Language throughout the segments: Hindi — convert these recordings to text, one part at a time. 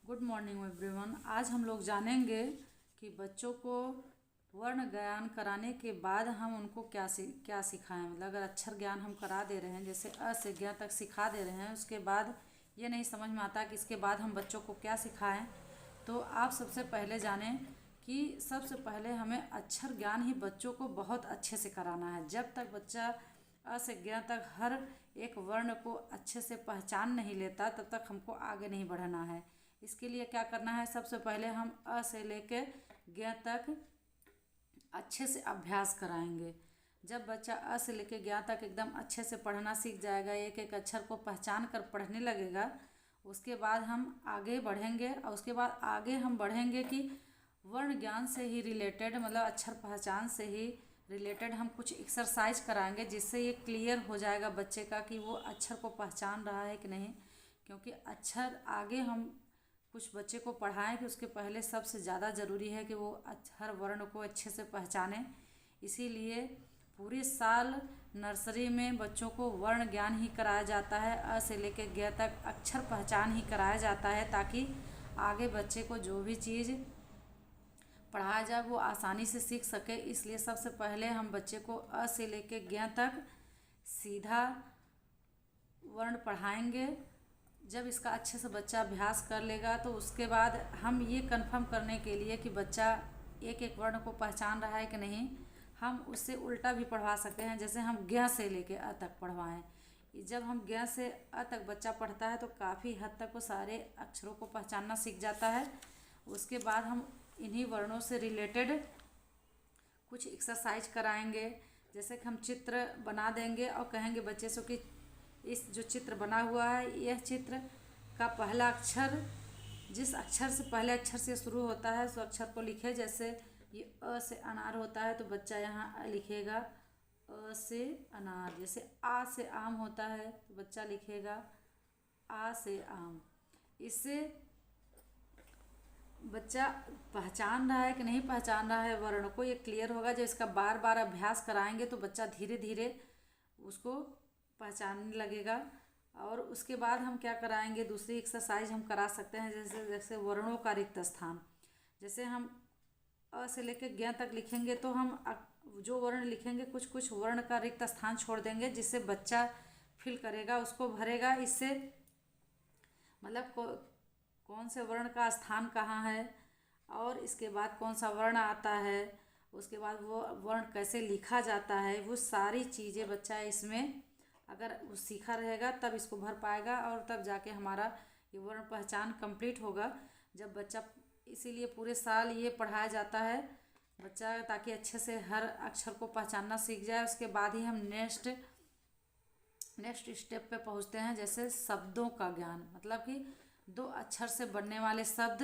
Good morning everyone. आज हम लोग जानेंगे कि बच्चों को वर्ण ज्ञान कराने के बाद हम उनको क्या सिखाएं। मतलब अगर अक्षर ज्ञान हम करा दे रहे हैं, जैसे अ से ज्ञ तक सिखा दे रहे हैं, उसके बाद ये नहीं समझ में आता कि इसके बाद हम बच्चों को क्या सिखाएं। तो आप सबसे पहले जानें कि सबसे पहले हमें अक्षर ज्ञान ही बच्चों को बहुत अच्छे से कराना है। जब तक बच्चा अ से ज्ञ तक हर एक वर्ण को अच्छे से पहचान नहीं लेता, तब तक हमको आगे नहीं बढ़ना है। इसके लिए क्या करना है, सबसे पहले हम अ से लेकर ज्ञ तक अच्छे से अभ्यास कराएंगे। जब बच्चा अ से लेकर ज्ञ तक एकदम अच्छे से पढ़ना सीख जाएगा, एक एक अक्षर को पहचान कर पढ़ने लगेगा, उसके बाद हम आगे बढ़ेंगे। और उसके बाद आगे हम बढ़ेंगे कि वर्ण ज्ञान से ही रिलेटेड, मतलब अक्षर पहचान से ही रिलेटेड हम कुछ एक्सरसाइज कराएंगे, जिससे ये क्लियर हो जाएगा बच्चे का कि वो अक्षर को पहचान रहा है कि नहीं। क्योंकि अक्षर आगे हम कुछ बच्चे को पढ़ाएं कि उसके पहले सबसे ज़्यादा ज़रूरी है कि वो हर वर्ण को अच्छे से पहचाने। इसीलिए पूरे साल नर्सरी में बच्चों को वर्ण ज्ञान ही कराया जाता है, अ से लेकर ज्ञ तक अक्षर पहचान ही कराया जाता है, ताकि आगे बच्चे को जो भी चीज़ पढ़ाया जाए वो आसानी से सीख सके। इसलिए सबसे पहले हम बच्चे को अ से लेकर ज्ञ तक सीधा वर्ण पढ़ाएंगे। जब इसका अच्छे से बच्चा अभ्यास कर लेगा, तो उसके बाद हम ये कंफर्म करने के लिए कि बच्चा एक एक वर्ण को पहचान रहा है कि नहीं, हम उससे उल्टा भी पढ़वा सकते हैं। जैसे हम ज्ञ से लेके अ तक पढ़वाएं। जब हम ज्ञ से अ तक बच्चा पढ़ता है तो काफ़ी हद तक वो सारे अक्षरों को पहचानना सीख जाता है। उसके बाद हम इन्हीं वर्णों से रिलेटेड कुछ एक्सरसाइज कराएंगे। जैसे कि हम चित्र बना देंगे और कहेंगे बच्चे से कि इस जो चित्र बना हुआ है, यह चित्र का पहला अक्षर जिस अक्षर से पहले अक्षर से शुरू होता है, उस अक्षर को लिखे। जैसे ये अ से अनार होता है तो बच्चा यहाँ अ लिखेगा, अ से अनार। जैसे आ से आम होता है तो बच्चा लिखेगा आ से आम। इससे बच्चा पहचान रहा है कि नहीं पहचान रहा है वर्ण को, ये क्लियर होगा। जब इसका बार बार अभ्यास कराएंगे तो बच्चा धीरे धीरे उसको पहचानने लगेगा। और उसके बाद हम क्या कराएंगे, दूसरी एक्सरसाइज हम करा सकते हैं। जैसे जैसे वर्णों का रिक्त स्थान। जैसे हम अ से लेकर ज्ञ तक लिखेंगे तो हम जो वर्ण लिखेंगे कुछ कुछ वर्ण का रिक्त स्थान छोड़ देंगे, जिससे बच्चा फिल करेगा, उसको भरेगा। इससे मतलब कौन से वर्ण का स्थान कहाँ है और इसके बाद कौन सा वर्ण आता है, उसके बाद वो वर्ण कैसे लिखा जाता है, वो सारी चीज़ें बच्चा इसमें अगर वो सीखा रहेगा तब इसको भर पाएगा, और तब जाके हमारा ये वर्ण पहचान कंप्लीट होगा। जब बच्चा, इसीलिए पूरे साल ये पढ़ाया जाता है बच्चा, ताकि अच्छे से हर अक्षर को पहचानना सीख जाए। उसके बाद ही हम नेक्स्ट स्टेप पे पहुंचते हैं। जैसे शब्दों का ज्ञान, मतलब कि दो अक्षर से बनने वाले शब्द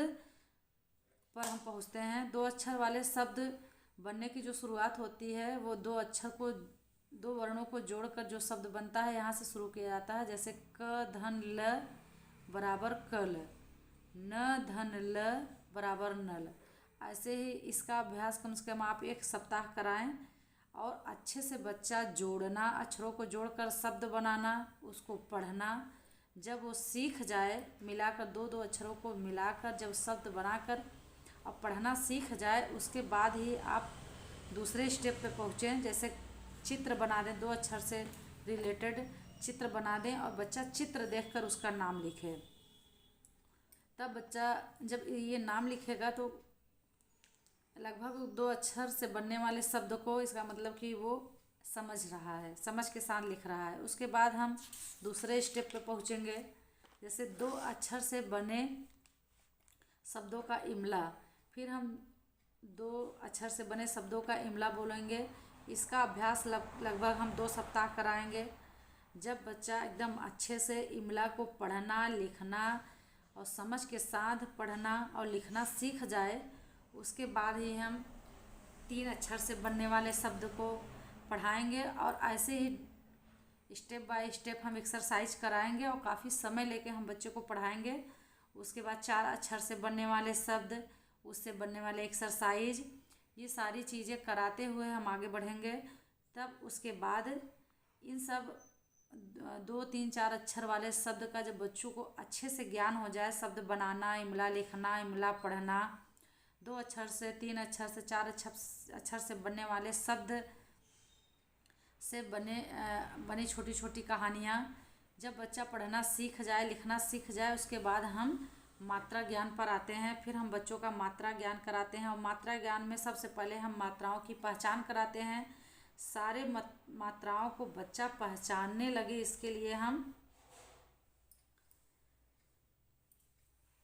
पर हम पहुंचते हैं। दो अक्षर वाले शब्द बनने की जो शुरुआत होती है, वो दो वर्णों को जोड़कर जो शब्द बनता है, यहाँ से शुरू किया जाता है। जैसे क धन ल बराबर कल, न धन ल बराबर नल। ऐसे ही इसका अभ्यास कम से कम आप एक सप्ताह कराएं, और अच्छे से बच्चा जोड़ना, अक्षरों को जोड़कर शब्द बनाना, उसको पढ़ना। जब वो सीख जाए, मिलाकर दो दो अक्षरों को मिलाकर जब शब्द बनाकर और पढ़ना सीख जाए, उसके बाद ही आप दूसरे स्टेप पे पहुँचें। जैसे चित्र बना दें, दो अक्षर से रिलेटेड चित्र बना दें और बच्चा चित्र देखकर उसका नाम लिखे। तब बच्चा जब ये नाम लिखेगा तो लगभग दो अक्षर से बनने वाले शब्द को, इसका मतलब कि वो समझ रहा है, समझ के साथ लिख रहा है। उसके बाद हम दूसरे स्टेप पे पहुँचेंगे। जैसे दो अक्षर से बने शब्दों का इमला, फिर हम दो अक्षर से बने शब्दों का इमला बोलेंगे। इसका अभ्यास लगभग हम 2 सप्ताह कराएंगे। जब बच्चा एकदम अच्छे से इमला को पढ़ना, लिखना और समझ के साथ पढ़ना और लिखना सीख जाए, उसके बाद ही हम 3 अक्षर से बनने वाले शब्द को पढ़ाएंगे। और ऐसे ही स्टेप बाय स्टेप हम एक्सरसाइज कराएंगे और काफ़ी समय लेके हम बच्चे को पढ़ाएंगे। उसके बाद 4 अक्षर से बनने वाले शब्द, उससे बनने वाले एक्सरसाइज, ये सारी चीज़ें कराते हुए हम आगे बढ़ेंगे। तब उसके बाद इन सब 2 3 4 अक्षर वाले शब्द का जब बच्चों को अच्छे से ज्ञान हो जाए, शब्द बनाना, इमला लिखना, इमला पढ़ना, 2 अक्षर से 3 अक्षर से 4 अक्षर से बनने वाले शब्द से बनी छोटी छोटी कहानियाँ जब बच्चा पढ़ना सीख जाए, लिखना सीख जाए, उसके बाद हम मात्रा ज्ञान पर आते हैं। फिर हम बच्चों का मात्रा ज्ञान कराते हैं और मात्रा ज्ञान में सबसे पहले हम मात्राओं की पहचान कराते हैं। सारे मात्राओं को बच्चा पहचानने लगे, इसके लिए हम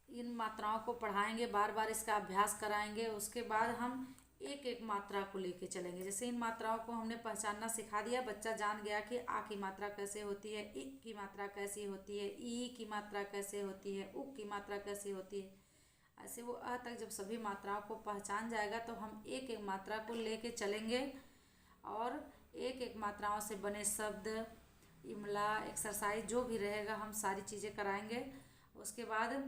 इन मात्राओं को पढ़ाएंगे, बार बार इसका अभ्यास कराएंगे। उसके बाद हम एक एक मात्रा को लेके चलेंगे। जैसे इन मात्राओं को हमने पहचानना सिखा दिया, बच्चा जान गया कि आ की मात्रा कैसे होती है, इ की मात्रा कैसी होती है, ई की मात्रा कैसे होती है, उ की मात्रा कैसी होती है। ऐसे वो अ तक जब सभी मात्राओं को पहचान जाएगा तो हम एक एक मात्रा को लेके चलेंगे और एक एक मात्राओं से बने शब्द, इमला, एक्सरसाइज जो भी रहेगा हम सारी चीज़ें कराएंगे। उसके बाद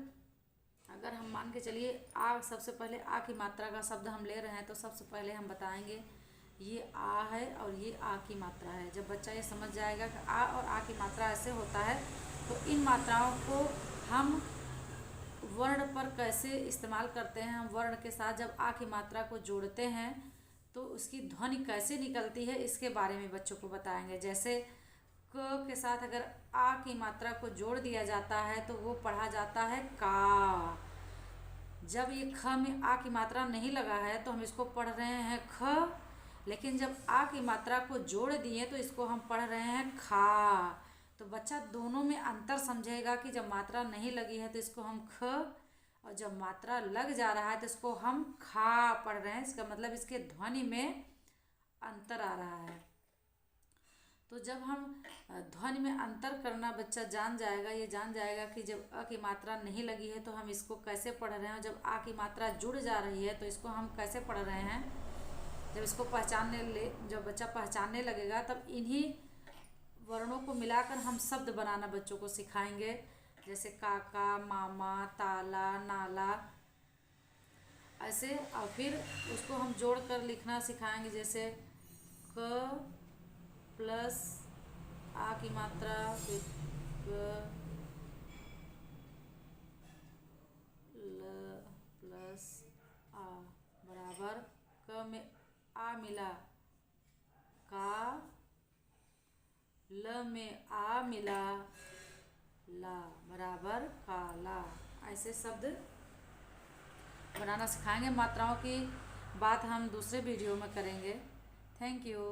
अगर हम मान के चलिए आ, सबसे पहले आ की मात्रा का शब्द हम ले रहे हैं तो सबसे पहले हम बताएंगे ये आ है और ये आ की मात्रा है। जब बच्चा ये समझ जाएगा कि आ और आ की मात्रा ऐसे होता है तो इन मात्राओं को हम वर्ण पर कैसे इस्तेमाल करते हैं, हम वर्ण के साथ जब आ की मात्रा को जोड़ते हैं तो उसकी ध्वनि कैसे निकलती है, इसके बारे में बच्चों को बताएंगे। जैसे क के साथ अगर आ की मात्रा को जोड़ दिया जाता है तो वो पढ़ा जाता है का। जब ये ख में आ की मात्रा नहीं लगा है तो हम इसको पढ़ रहे हैं ख, लेकिन जब आ की मात्रा को जोड़ दिए तो इसको हम पढ़ रहे हैं खा। तो बच्चा दोनों में अंतर समझेगा कि जब मात्रा नहीं लगी है तो इसको हम ख, और जब मात्रा लग जा रहा है तो इसको हम खा पढ़ रहे हैं। इसका मतलब इसके ध्वनि में अंतर आ रहा है। तो जब हम ध्वनि में अंतर करना बच्चा जान जाएगा, ये जान जाएगा कि जब अ की मात्रा नहीं लगी है तो हम इसको कैसे पढ़ रहे हैं, जब आ की मात्रा जुड़ जा रही है तो इसको हम कैसे पढ़ रहे हैं। जब इसको जब बच्चा पहचानने लगेगा तब इन्हीं वर्णों को मिलाकर हम शब्द बनाना बच्चों को सिखाएंगे। जैसे काका, मामा, ताला, नाला, ऐसे। और फिर उसको हम जोड़ कर लिखना सिखाएंगे। जैसे क प्लस आ की मात्रा, फिर क ल प्लस आ बराबर क में आ मिला का, ल में आ मिला ला बराबर काला। ऐसे शब्द बनाना सिखाएंगे। मात्राओं की बात हम दूसरे वीडियो में करेंगे। Thank you.